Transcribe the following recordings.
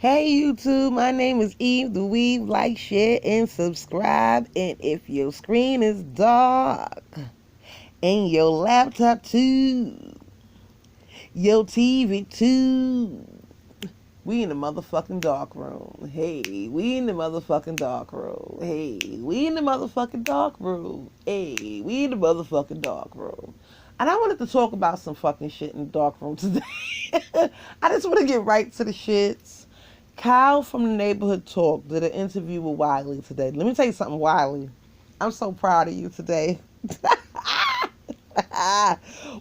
Hey YouTube, my name is Eve the Weave. Like, share, and subscribe. And if your screen is dark and your laptop too, your TV too, we in the motherfucking dark room. Hey, we in the motherfucking dark room. Hey, we in the motherfucking dark room. Hey, we in the motherfucking dark room. And I wanted to talk about some fucking shit in the dark room today. I just want to get right to the shits. Kyle from the Neighborhood Talk did an interview with Wiley today. Let me tell you something, Wiley. I'm so proud of you today.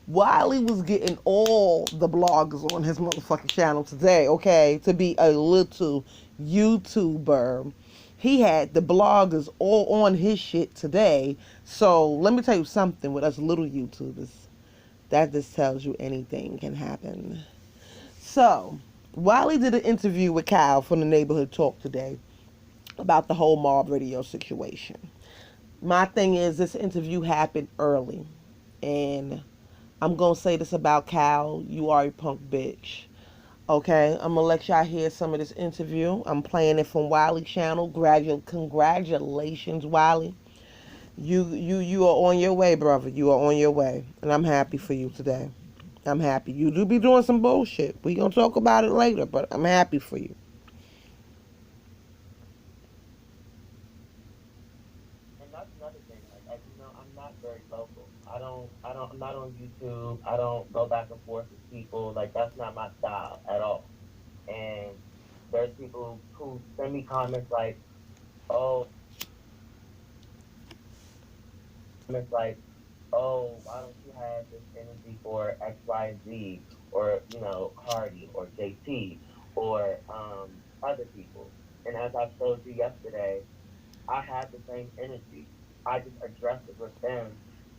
Wiley was getting all the bloggers on his motherfucking channel today, okay, to be a little YouTuber. He had the bloggers all on his shit today. So let me tell you something with us little YouTubers. That just tells you anything can happen. So, Wiley did an interview with Kyle from the Neighborhood Talk today about the whole mob radio situation. My thing is, this interview happened early. And I'm going to say this about Kyle. You are a punk bitch. Okay? I'm going to let y'all hear some of this interview. I'm playing it from Wiley's channel. Congratulations, Wiley. You are on your way, brother. You are on your way. And I'm happy for you today. I'm happy. You do be doing some bullshit. We gonna talk about it later, but I'm happy for you. And that's another thing. Like, as you know, I'm not very vocal. I'm not on YouTube. I don't go back and forth with people. Like, that's not my style at all. And there's people who send me comments oh, comments like, oh, why don't you have this energy for X, Y, and Z, or Hardy or JT or other people. And as I showed you yesterday, I have the same energy. I just address it with them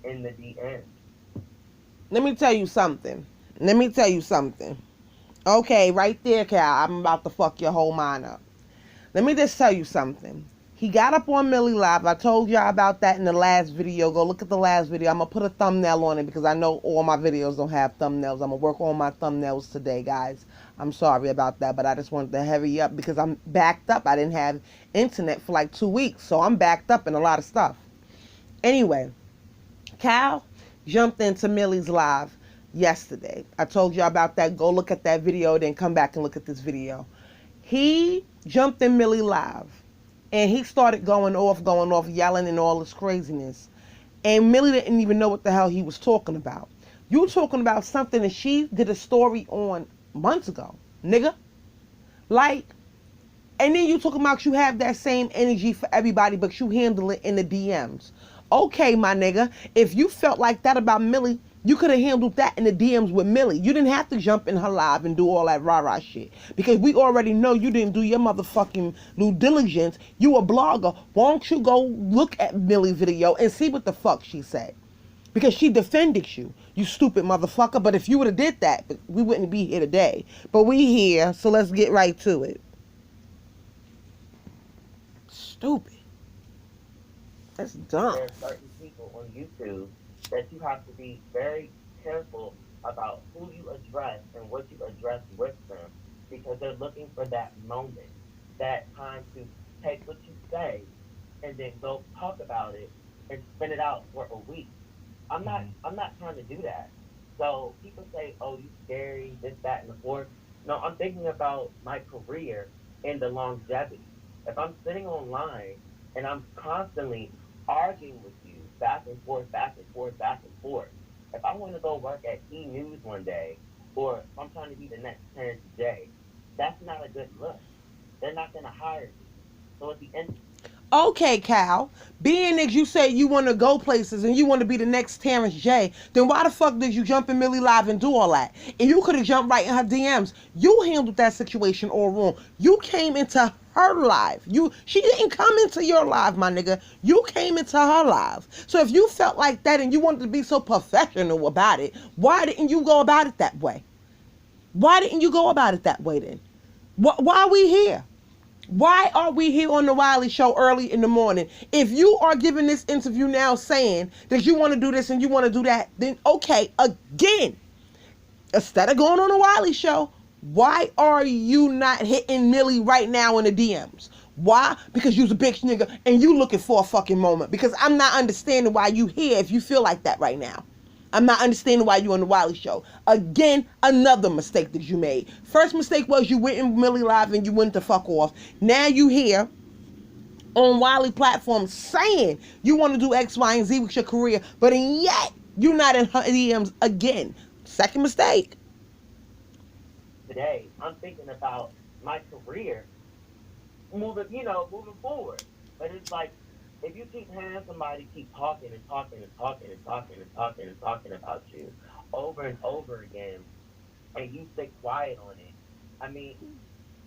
in the DM. Let me tell you something. Let me tell you something. Okay, right there, Cal. I'm about to fuck your whole mind up. Let me just tell you something. He got up on Millie Live. I told y'all about that in the last video. Go look at the last video. I'm going to put a thumbnail on it because I know all my videos don't have thumbnails. I'm going to work on my thumbnails today, guys. I'm sorry about that, but I just wanted to heavy up because I'm backed up. I didn't have internet for like 2 weeks, so I'm backed up in a lot of stuff. Anyway, Cal jumped into Millie's live yesterday. I told y'all about that. Go look at that video, then come back and look at this video. He jumped in Millie live. And he started going off, yelling and all this craziness. And Millie didn't even know what the hell he was talking about. You were talking about something that she did a story on months ago, nigga. Like, and then you talking about you have that same energy for everybody, but you handle it in the DMs. Okay, my nigga, if you felt like that about Millie, you could have handled that in the DMs with Millie. You didn't have to jump in her live and do all that rah-rah shit. Because we already know you didn't do your motherfucking due diligence. You a blogger. Why don't you go look at Millie's video and see what the fuck she said? Because she defended you, you stupid motherfucker. But if you would have did that, we wouldn't be here today. But we here, so let's get right to it. Stupid. That's dumb. There are certain people on YouTube that you have to be very careful about who you address and what you address with them because they're looking for that moment, that time to take what you say and then go talk about it and spin it out for a week. I'm not trying to do that. So people say, oh, you scary, this, that, and the fourth. No, I'm thinking about my career and the longevity. If I'm sitting online and I'm constantly arguing with you back and forth, back and forth, back and forth. If I want to go work at E! News one day, or if I'm trying to be the next Terrence J, that's not a good look. They're not going to hire me. So at the end... Okay, Cal. Being that you say you want to go places and you want to be the next Terrence J, then why the fuck did you jump in Millie Live and do all that? And you could have jumped right in her DMs. You handled that situation all wrong. You came into her live. She didn't come into your live, my nigga. You came into her live. So if you felt like that and you wanted to be so professional about it, why didn't you go about it that way? Why didn't you go about it that way then? Why are we here? Why are we here on the Wiley Show early in the morning? If you are giving this interview now saying that you want to do this and you want to do that, then okay, again, instead of going on the Wiley Show, Why are you not hitting Millie right now in the DMs? Why? Because you's a bitch nigga and you looking for a fucking moment. Because I'm not understanding why you here if you feel like that right now. I'm not understanding why you on the Wiley show. Again, another mistake that you made. First mistake was you went in Millie Live and you went to fuck off. Now you here on Wiley platform saying you want to do X, Y, and Z with your career, but yet you're not in her DMs again. Second mistake. Today, I'm thinking about my career moving forward. But it's like if you keep having somebody keep talking and talking and talking and talking and talking and talking about you over and over again, and you stay quiet on it, I mean,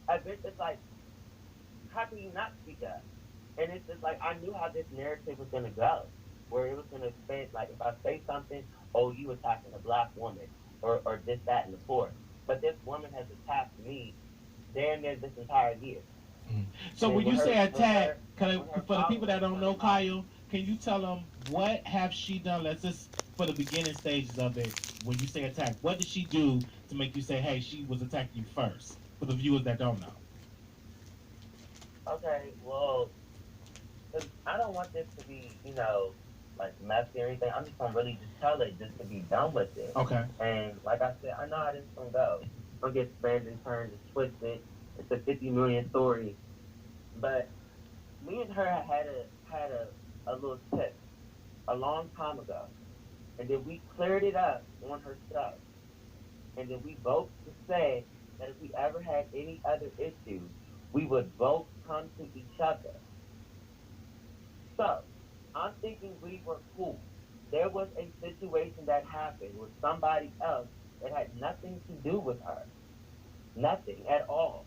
I bet it's like, how can you not speak up? And it's just like I knew how this narrative was gonna go, where it was gonna expand. Like if I say something, oh, you attacking a black woman, or this, that, and the fourth. But this woman has attacked me damn near this entire year. So And when with you say her, attack, her for the people followers that don't know coming out. Kyle, can you tell them what have she done? Let's just for the beginning stages of it. When you say attack, what did she do to make you say, "Hey, she was attacking you first"? For the viewers that don't know. Okay, well, 'cause I don't want this to be, like messy or anything. I'm just gonna really just tell it just to be done with it. Okay. And like I said, I know how this is gonna go. It's gonna get spanned and turned and twisted. It's a 50 million story. But me and her had a little tip a long time ago, and then we cleared it up on her show. And then we both said that if we ever had any other issues, we would both come to each other. So I'm thinking we were cool. There was a situation that happened with somebody else that had nothing to do with her, nothing at all.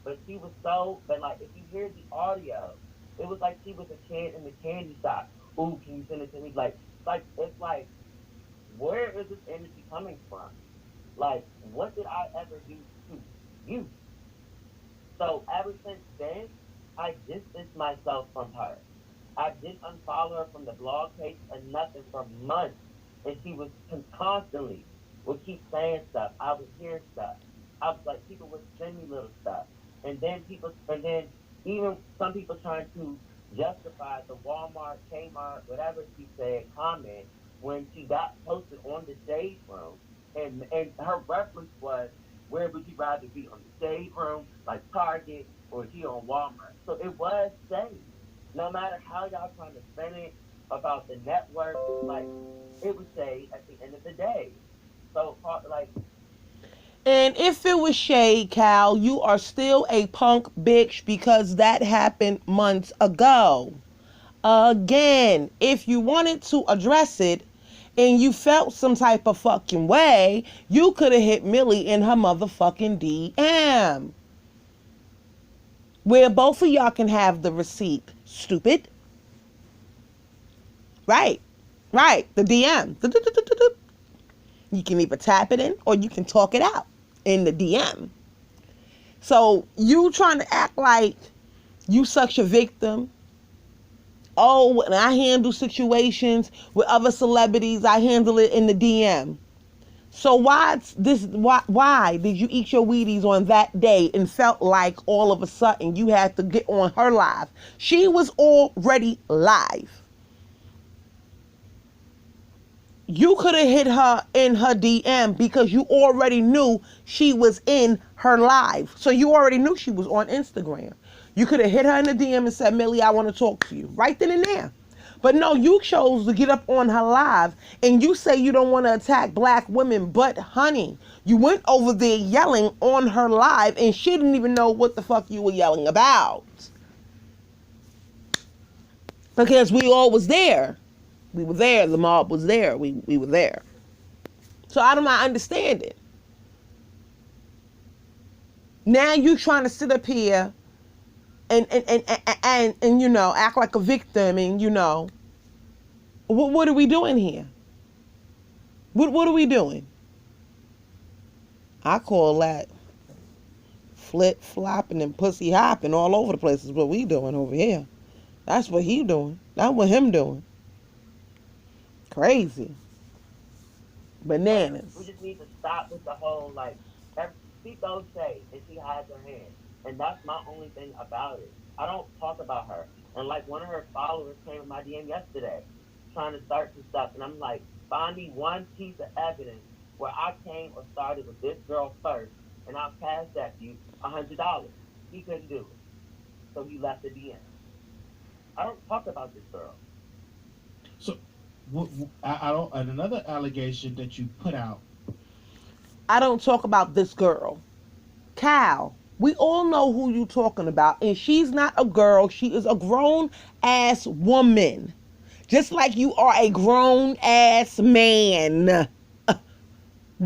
But she was so, but like if you hear the audio, it was like she was a kid in the candy shop. Ooh, can you send it to me? Like it's like, where is this energy coming from? Like, what did I ever do to you? So ever since then, I distanced myself from her. I didn't unfollow her from the blog page and nothing for months. And she was constantly would keep saying stuff. I would hear stuff. I was like, people would send me little stuff. And then even some people trying to justify the Walmart, Kmart, whatever she said comment when she got posted on the shade room. And her reference was, where would you rather be, on the shade room, like Target, or here on Walmart? So it was shade. No matter how y'all trying to spin it about the network, like it was shade at the end of the day. So like, And if it was shade, Cal, you are still a punk bitch because that happened months ago. Again, if you wanted to address it and you felt some type of fucking way, you could have hit Millie in her motherfucking DM. Where both of y'all can have the receipt. Stupid. Right. Right. The DM. You can either tap it in or you can talk it out in the DM. So you trying to act like you such a victim. Oh, when I handle situations with other celebrities, I handle it in the DM. So why did you eat your Wheaties on that day and felt like all of a sudden you had to get on her live? She was already live. You could have hit her in her DM because you already knew she was in her live. So you already knew she was on Instagram. You could have hit her in the DM and said, Millie, I want to talk to you. Right then and there. But no, you chose to get up on her live and you say you don't want to attack black women. But honey, you went over there yelling on her live and she didn't even know what the fuck you were yelling about. Because we all was there. We were there. The mob was there. We were there. So I do not understand it. Now you trying to sit up here and you know, act like a victim and you know, what are we doing here? What are we doing? I call that flip flopping and pussy hopping all over the place is what we doing over here. That's what he doing. That's what him doing. Crazy. like we Bananas. just need to stop with the whole like She throws shade and she hides her hand. And that's my only thing about it. I don't talk about her. And like one of her followers came in my DM yesterday trying to start some stuff. And I'm like, find me one piece of evidence where I came or started with this girl first and I'll cash that to you $100. He couldn't do it. So he left the DM. I don't talk about this girl. So, I don't. And another allegation that you put out. I don't talk about this girl. Cal, we all know who you talking about, and she's not a girl. She is a grown ass woman. Just like you are a grown ass man.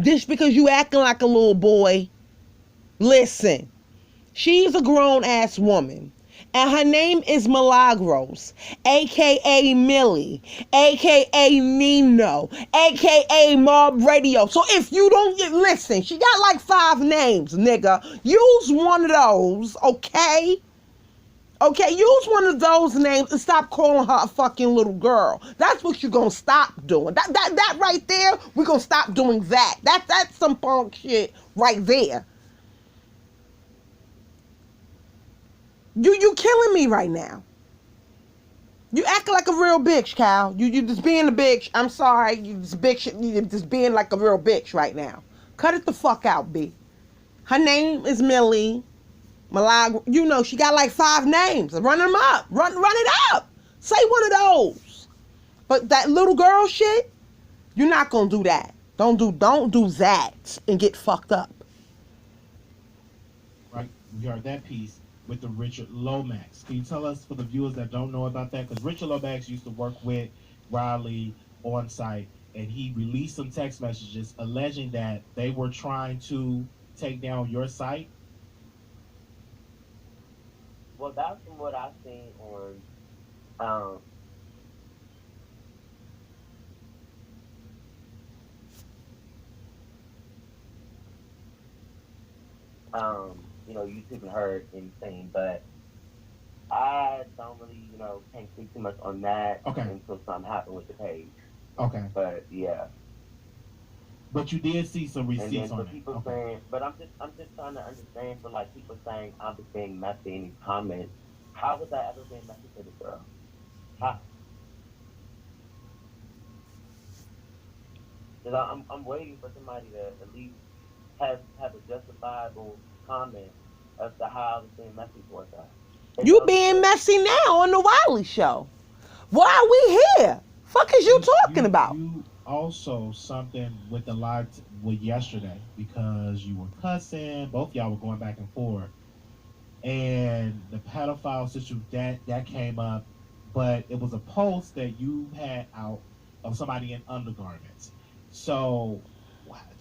Just because you acting like a little boy. Listen, she's a grown ass woman. And her name is Milagros, aka Millie, aka Nino, aka Mob Radio. So if you don't listen, she got like 5 names, nigga. Use one of those, okay? Okay, use one of those names and stop calling her a fucking little girl. That's what you're gonna stop doing. That right there, we're gonna stop doing that. That's some punk shit right there. You killing me right now. You acting like a real bitch, Cal. You just being a bitch. I'm sorry. You just bitch. You just being like a real bitch right now. Cut it the fuck out, B. Her name is Millie. Malag. You know she got like 5 names. Run them up. Run it up. Say one of those. But that little girl shit, you're not gonna do that. Don't do that and get fucked up. Right. We heard that piece with the Richard Lomax. Can you tell us, for the viewers that don't know about that? Because Richard Lomax used to work with Wiley on site, and he released some text messages alleging that they were trying to take down your site. Well, that's from what I've seen on um, YouTube and heard anything, but I don't really, can't speak too much on that Okay. until something happened with the page. Okay. But yeah. But you did see some And then receipts for on people it. Okay. saying, but I'm just trying to understand, for like people saying I'm just being messy in these comments. How was I ever being messy to this girl? How? Because I'm waiting for somebody to at least have a justifiable comment as to how I was being messy towards her. You being messy now on the Wiley show. Why are we here? Fuck is you talking about? You also something with the live with yesterday, because you were cussing. Both y'all were going back and forth, and the pedophile situation that came up. But it was a post that you had out of somebody in undergarments. So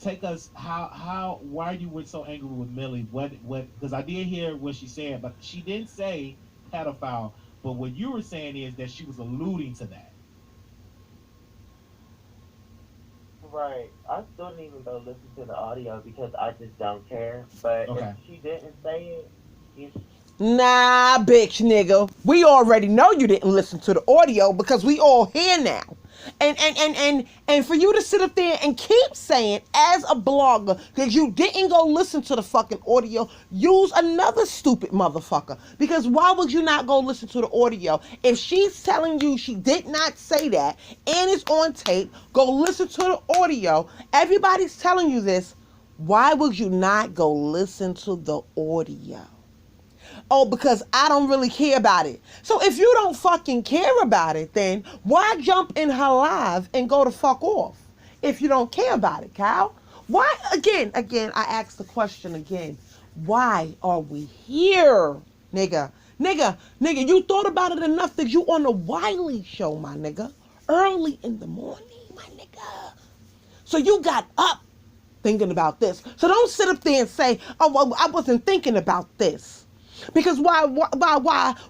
take us why you were so angry with Millie? What because I did hear what she said, but she didn't say pedophile. But what you were saying is that she was alluding to that. Right. I still didn't even go listen to the audio because I just don't care. But Okay. if she didn't say it, Nah, bitch, nigga. We already know you didn't listen to the audio because we all here now. And for you to sit up there and keep saying as a blogger that you didn't go listen to the fucking audio, use another stupid motherfucker. Because why would you not go listen to the audio? If she's telling you she did not say that and it's on tape, go listen to the audio. Everybody's telling you this. Why would you not go listen to the audio? Oh, because I don't really care about it. So if you don't fucking care about it, then why jump in her live and go to fuck off if you don't care about it, Kyle? Why, again, I ask the question again. Why are we here, nigga? Nigga, you thought about it enough that you on the Wiley show, my nigga. Early in the morning, my nigga. So you got up thinking about this. So don't sit up there and say, oh, well, I wasn't thinking about this. Because while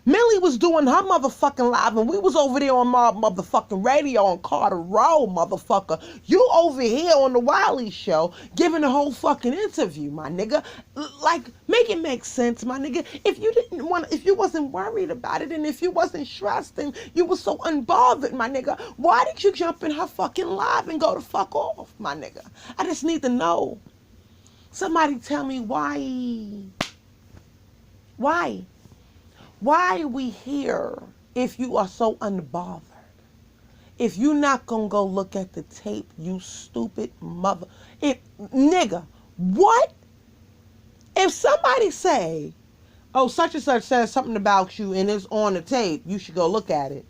Millie was doing her motherfucking live and we was over there on my motherfucking radio on Carter Road, motherfucker, you over here on the Wiley show giving a whole fucking interview, my nigga. Like, make it make sense, my nigga. If you wasn't worried about it and if you wasn't stressed and you was so unbothered, my nigga, why did you jump in her fucking live and go to fuck off, my nigga? I just need to know. Somebody tell me why. Why? Why are we here if you are so unbothered? If you not gonna go look at the tape, you stupid mother. If nigga, what? If somebody say, oh, such and such says something about you and it's on the tape, you should go look at it.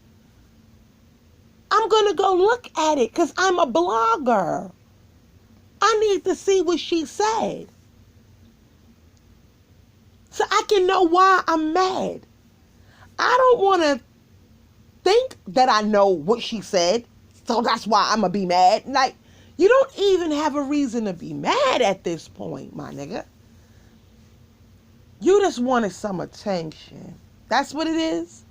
I'm gonna go look at it because I'm a blogger. I need to see what she said. So I can know why I'm mad. I don't wanna think that I know what she said. So that's why I'm gonna be mad. Like, you don't even have a reason to be mad at this point, my nigga. You just wanted some attention. That's what it is.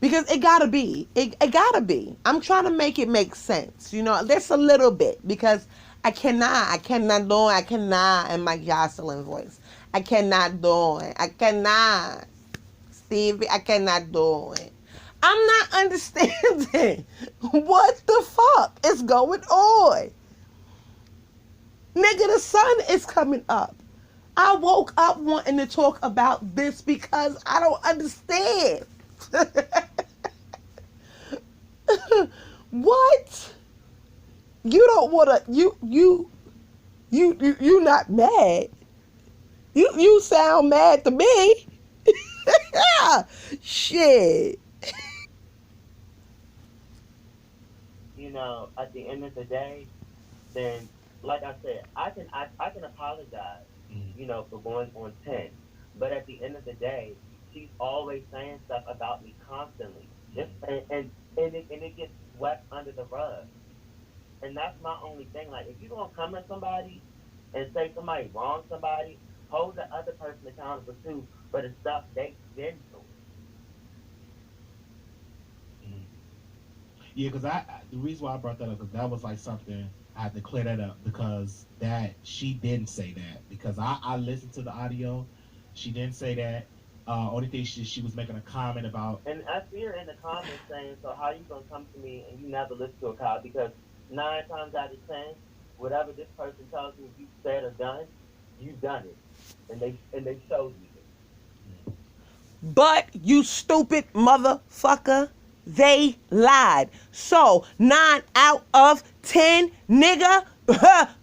Because it gotta be. It gotta be. I'm trying to make it make sense. You know, there's a little bit. Because I cannot do it. I cannot in my Jocelyn voice. I cannot do it. I cannot. Stevie, I cannot do it. I'm not understanding what the fuck is going on. Nigga, the sun is coming up. I woke up wanting to talk about this because I don't understand. What? You don't wanna you not mad. You sound mad to me. Shit. You know, at the end of the day, then like I said, I can apologize, you know, for going on 10. But at the end of the day, she's always saying stuff about me constantly. Just and it gets swept under the rug. And that's my only thing. Like if you're gonna come at somebody and say somebody wronged somebody, hold the other person accountable too for the stuff they've been through. Mm. Yeah, because the reason why I brought that up because that was like something I had to clear that up because that she didn't say that because I listened to the audio, she didn't say that. Only thing she was making a comment about. And I see her in the comments saying, "So how you gonna come to me and you never listen to a call?" Because 9 times out of 10, whatever this person tells you you said or done, you've done it, and they showed you it. But you stupid motherfucker, they lied. So 9 out of 10, nigga,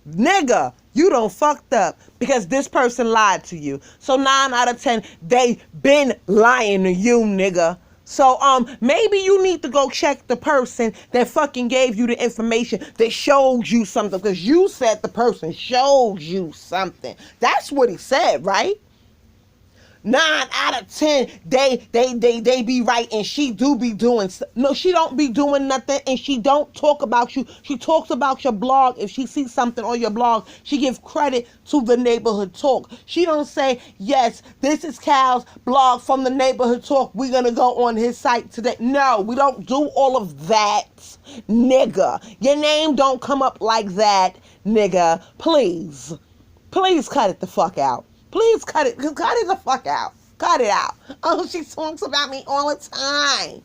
nigga, you don't fucked up because this person lied to you. So 9 out of 10, they been lying to you, nigga. So maybe you need to go check the person that fucking gave you the information that showed you something because you said the person showed you something. That's what he said, right? 9 out of 10, they be right, and she do be doing. No, she don't be doing nothing, and she don't talk about you. She talks about your blog. If she sees something on your blog, she give credit to the neighborhood talk. She don't say, yes, this is Cal's blog from the neighborhood talk. We're gonna go on his site today. No, we don't do all of that, nigga. Your name don't come up like that, nigga. Please cut it the fuck out. Please cut it. Cut it the fuck out. Cut it out. Oh, she talks about me all the time.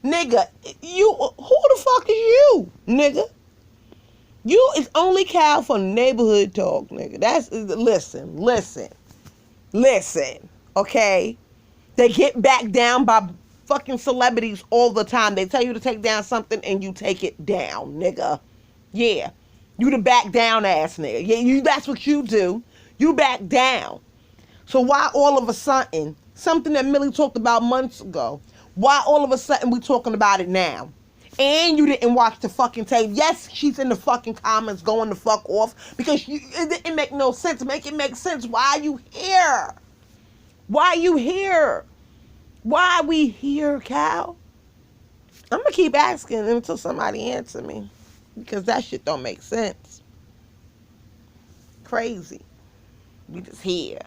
Nigga, who the fuck is you, nigga? You is only Cal for neighborhood talk, nigga. Listen, okay? They get back down by fucking celebrities all the time. They tell you to take down something and you take it down, nigga. Yeah. You the back down ass nigga. Yeah, that's what you do. You back down. So why all of a sudden, something that Millie talked about months ago, why all of a sudden we talking about it now? And you didn't watch the fucking tape. Yes, she's in the fucking comments going the fuck off because it didn't make no sense. Make it make sense. Why are you here? Why are you here? Why are we here, Cal? I'm going to keep asking until somebody answer me because that shit don't make sense. Crazy. We just here.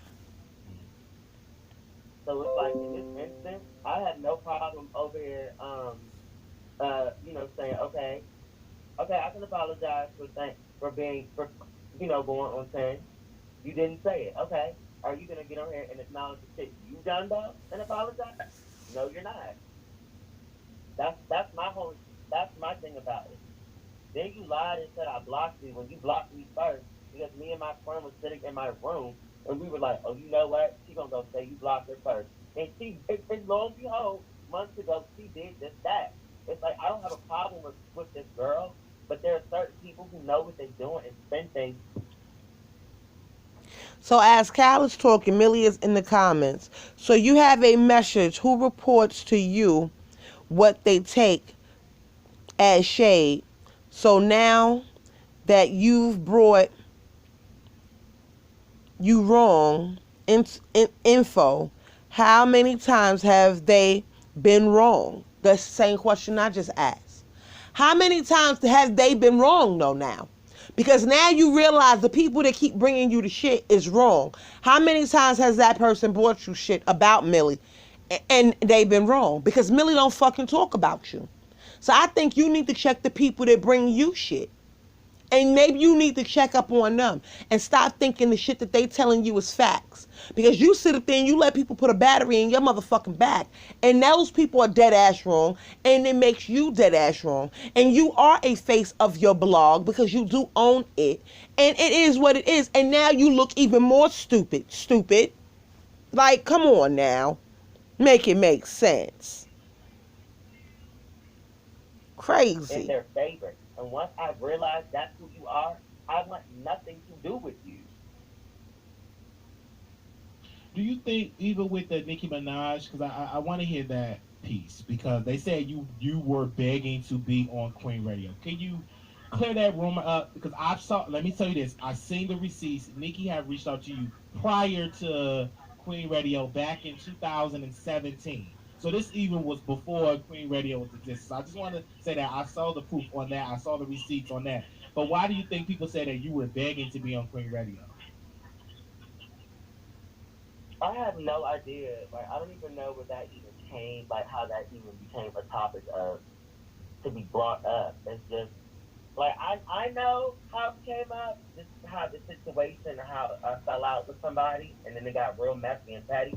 So it's like in this instance, I had no problem over here, you know, saying, okay, I can apologize for being for you know going on 10. You didn't say it. Okay, are you gonna get on here and acknowledge the shit you done though and apologize? No, you're not. That's my whole that's my thing about it. Then you lied and said I blocked you when you blocked me first, because me and my friend was sitting in my room and we were like, oh, you know what? She gonna go say you blocked her first. And and lo and behold, months ago, she did just that. It's like, I don't have a problem with this girl, but there are certain people who know what they're doing and spend things. So as Cal is talking, Millie is in the comments. So you have a message. Who reports to you what they take as shade? So now that you've brought you wrong info, how many times have they been wrong? That's the same question I just asked. How many times have they been wrong though now? Because now you realize the people that keep bringing you the shit is wrong. How many times has that person brought you shit about Millie and they've been wrong? Because Millie don't fucking talk about you. So I think you need to check the people that bring you shit. And maybe you need to check up on them and stop thinking the shit that they telling you is facts. Because you sit up there and you let people put a battery in your motherfucking back. And those people are dead ass wrong. And it makes you dead ass wrong. And you are a face of your blog because you do own it. And it is what it is. And now you look even more stupid. Stupid. Like, come on now. Make it make sense. In Crazy. their favor. And once I realized that's who you are, I want nothing to do with you. Do you think even with the Nicki Minaj? Because I want to hear that piece because they said you were begging to be on Queen Radio. Can you clear that rumor up? Because I saw. Let me tell you this. I seen the receipts. Nicki had reached out to you prior to Queen Radio back in 2017. So this even was before Queen Radio was existed. So I just want to say that I saw the proof on that. I saw the receipts on that. But why do you think people say that you were begging to be on Queen Radio? I have no idea. Like, I don't even know where that even came, like, how that even became a topic of to be brought up. It's just, like, I know how it came up, just how the situation, how I fell out with somebody, and then it got real messy and petty.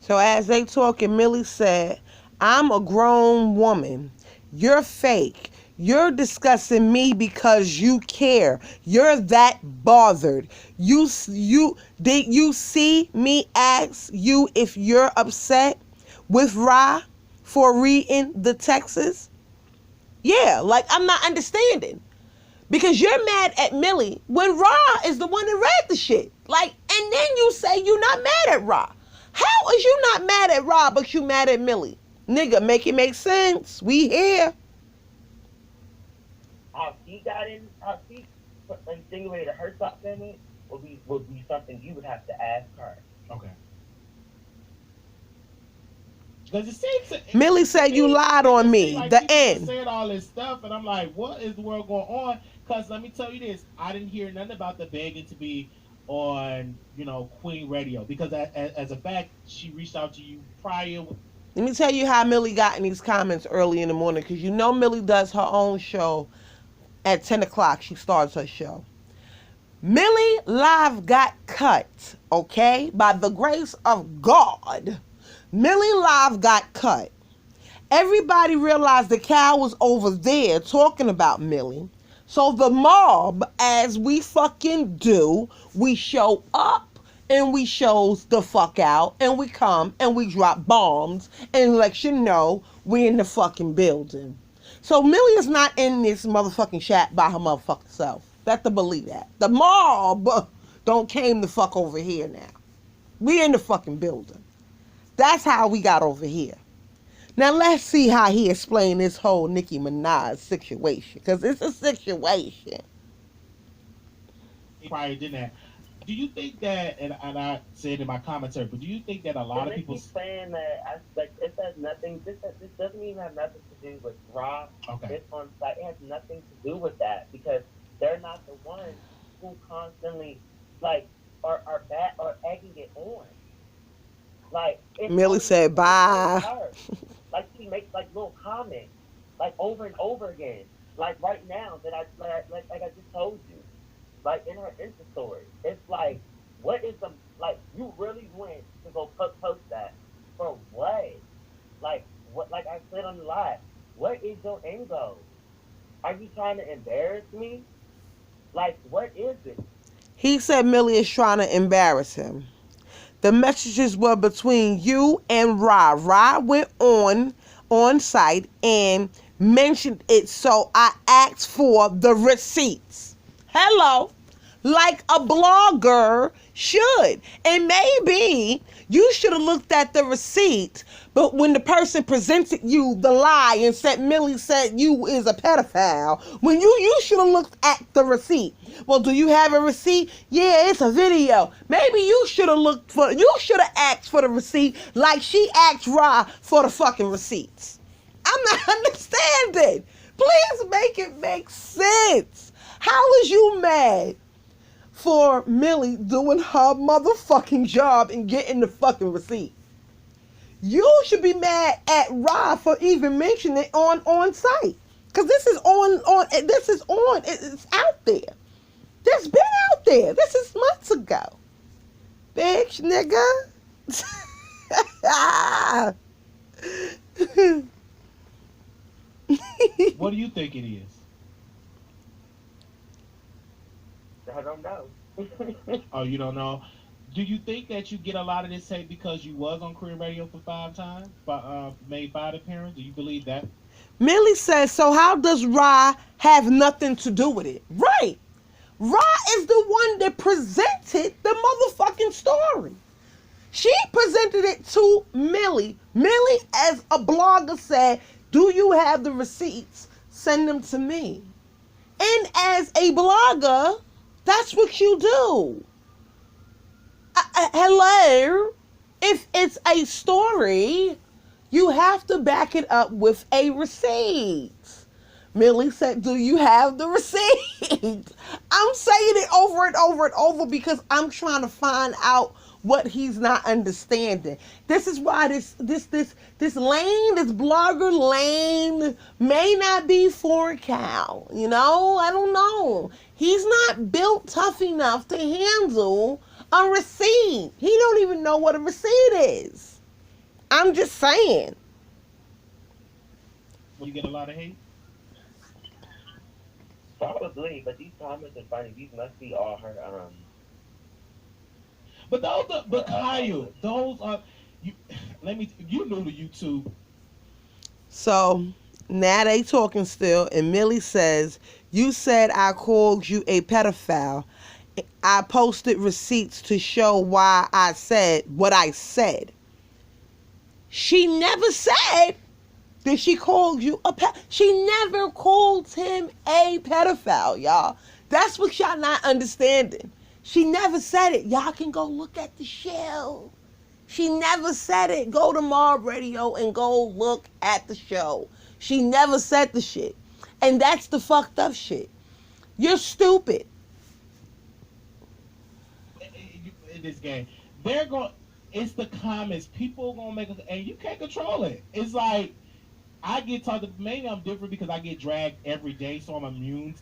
So as they talking, Millie said, I'm a grown woman. You're fake. You're discussing me because you care. You're that bothered. You did you see me ask you if you're upset with Ra for reading the Texas? Yeah, like I'm not understanding. Because you're mad at Millie when Ra is the one that read the shit. Like, and then you say you're not mad at Ra. How is you not mad at Ra, but you mad at Millie? Nigga, make it make sense. We here. How she insinuated herself in it would be something you would have to ask her. Okay. Because it seems Millie said you lied it on just seems me. like The people just end. saying all this stuff, and I'm like, what is the world going on? Because let me tell you this, I didn't hear nothing about the begging to be on, Queen Radio. Because as a fact, she reached out to you prior. Let me tell you how Millie got in these comments early in the morning. Because you know Millie does her own show at 10 o'clock. She starts her show. Millie Live got cut, okay? By the grace of God. Millie Live got cut. Everybody realized the cow was over there talking about Millie. So the mob, as we fucking do, we show up and we shows the fuck out and we come and we drop bombs and let you know we in the fucking building. So Millie is not in this motherfucking chat by her motherfucking self. Better to believe that. The mob don't came the fuck over here now. We in the fucking building. That's how we got over here. Now let's see how he explained this whole Nicki Minaj situation, because it's a situation. Prior to that. Do you think that, and I said in my commentary, but do you think that a lot And of they people. keep saying that it has nothing. This doesn't even have nothing to do with Rob. Okay. It's on site. It has nothing to do with that because they're not the ones who constantly like are bad or egging it on. Like it's Millie only said it's bye. her. Like she makes like little comments like over and over again. Like right now that like I just told you. Like in her Insta story, it's like, what is the like? You really went to go post that for what? Like what? Like I said on the live, what is your end goal? Are you trying to embarrass me? Like what is it? He said Millie is trying to embarrass him. The messages were between you and Ra. Ra went on site and mentioned it, so I asked for the receipts. Hello. Like a blogger should. And maybe you should have looked at the receipt, but when the person presented you the lie and said Millie said you is a pedophile, when you should have looked at the receipt. Well, do you have a receipt? Yeah, it's a video. Maybe you should have asked for the receipt like she asked Ra for the fucking receipts. I'm not understanding. Please make it make sense. How is you mad for Millie doing her motherfucking job and getting the fucking receipt? You should be mad at Ra for even mentioning it on site. Cause this is it's out there. This been out there. This is months ago. Bitch nigga. What do you think it is? I don't know. Oh, you don't know? Do you think that you get a lot of this hate because you was on Korean radio for 5 times, made 5 appearances? Do you believe that? Millie says, so how does Ra have nothing to do with it? Right. Ra is the one that presented the motherfucking story. She presented it to Millie. Millie, as a blogger, said, do you have the receipts? Send them to me. And as a blogger, that's what you do. Hello? If it's a story, you have to back it up with a receipt. Millie said, do you have the receipt? I'm saying it over and over and over because I'm trying to find out what he's not understanding. This is why this blogger lane may not be for Cal. You know, I don't know. He's not built tough enough to handle a receipt. He don't even know what a receipt is. I'm just saying. You get a lot of hate? Probably, but these comments are funny. These must be all her But Kyle, those are you. You new to YouTube. So now they talking still, and Millie says, "You said I called you a pedophile. I posted receipts to show why I said what I said." She never said that she called you a She never called him a pedophile, y'all. That's what y'all not understanding. She never said it. Y'all can go look at the show. She never said it. Go to Mob Radio and go look at the show. She never said the shit. And that's the fucked up shit. You're stupid. In this game, they're going. It's the comments. People are gonna make us, and you can't control it. It's like I get talked. Maybe I'm different because I get dragged every day, so I'm immune